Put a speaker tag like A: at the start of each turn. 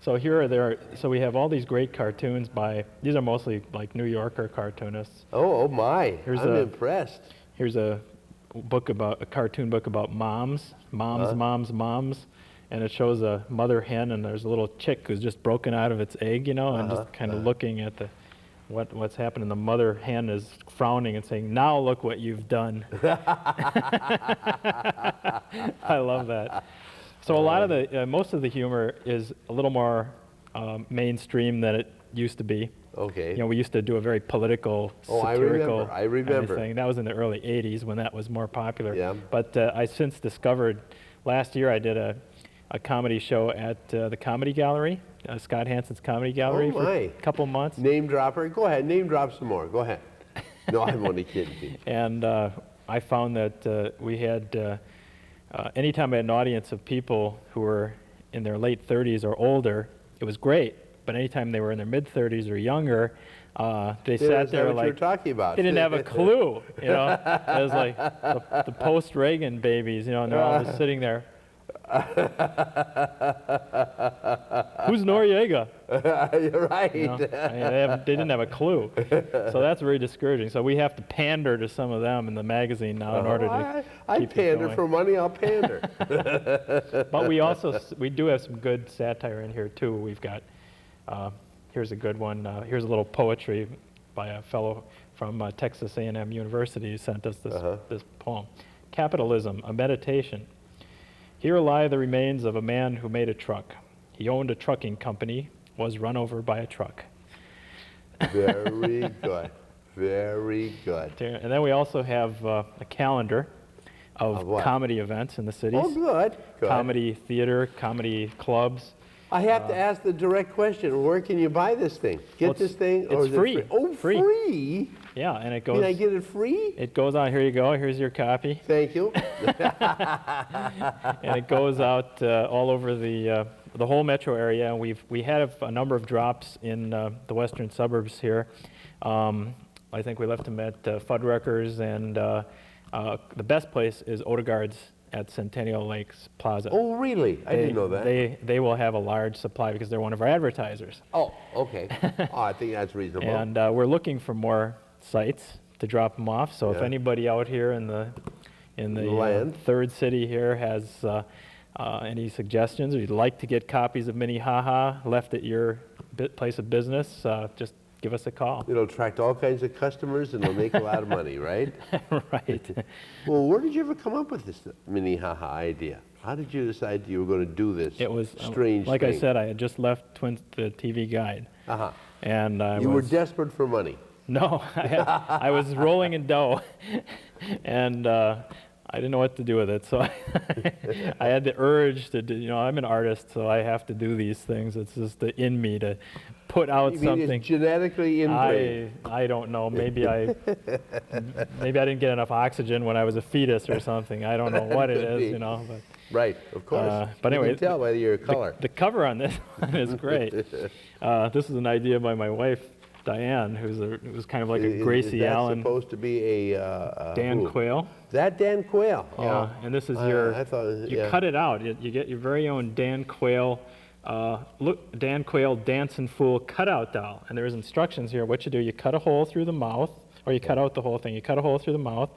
A: So so we have all these great cartoons by, these are mostly like New Yorker cartoonists.
B: Oh my, I'm impressed.
A: Here's a cartoon book about moms, moms, and it shows a mother hen, and there's a little chick who's just broken out of its egg, you know, and just kind of looking at what's happening. The mother hen is frowning and saying, "Now look what you've done." I love that. So a lot of most of the humor is a little more mainstream than it used to be.
B: Okay.
A: You know, we used to do a very political, satirical
B: I remember.
A: kind of thing. That was in the early 80s when that was more popular.
B: Yeah.
A: But I since discovered, last year I did a comedy show at the Comedy Gallery, Scott Hansen's Comedy Gallery for a couple months.
B: Name dropper. Go ahead, name drop some more. Go ahead. No, I'm only kidding, Pete.
A: And I found that we had, anytime I had an audience of people who were in their late 30s or older, it was great. But anytime they were in their mid-30s or younger, they sat there like,
B: you're talking about.
A: They didn't have a clue, you know. It was like the post-Reagan babies, you know, and they're all just sitting there. Who's Noriega?
B: You're right.
A: You know, they didn't have a clue. So that's very discouraging. So we have to pander to some of them in the magazine now in order to keep
B: pander
A: going.
B: for money, I'll pander.
A: But we do have some good satire in here too. We've got, here's a good one. Here's a little poetry by a fellow from Texas A&M University who sent us this poem. Capitalism, a meditation. Here lie the remains of a man who made a truck. He owned a trucking company, was run over by a truck.
B: Very good. Very good.
A: And then we also have a calendar of comedy events in the cities.
B: Oh, good.
A: Comedy theater, comedy clubs.
B: I have to ask the direct question, where can you buy this thing? This thing?
A: It's free.
B: Oh, free?
A: Yeah, and it goes...
B: Can I get it free?
A: It goes on, here you go, here's your copy.
B: Thank you.
A: And it goes out all over the whole metro area, and we had a number of drops in the western suburbs here. I think we left them at Fuddruckers, and the best place is Odegaard's at Centennial Lakes Plaza.
B: Oh, really? I didn't know that.
A: They will have a large supply because they're one of our advertisers.
B: Oh, okay. Oh, I think that's reasonable.
A: And we're looking for more sites to drop them off. So if anybody out here in the third city here has any suggestions, or you'd like to get copies of Minne HA left at your place of business, just give us a call.
B: It'll attract all kinds of customers and it'll make a lot of money, right?
A: Right.
B: Well, where did you ever come up with this Minne HA idea? How did you decide you were going to do this strange
A: like
B: thing?
A: I said, I had just left the TV Guide. And
B: you were desperate for money.
A: No, I was rolling in dough, and I didn't know what to do with it. So I had the urge to do, you know, I'm an artist, so I have to do these things. It's just in me to put out something.
B: It's genetically inbred.
A: I don't know. Maybe I didn't get enough oxygen when I was a fetus or something. I don't know what it is, you know. But,
B: right, of course.
A: But anyway,
B: you can tell by your color.
A: The cover on this one is great. This is an idea by my wife, Diane, who's kind of like a Gracie Allen.
B: Is that supposed to be a
A: Dan Quayle.
B: That Dan Quayle?
A: Yeah, and this is you cut it out. You get your very own Dan Quayle, Dan Quayle Dancing Fool cutout doll. And there's instructions here. What you do, you cut a hole through the mouth, or you cut out the whole thing. You cut a hole through the mouth,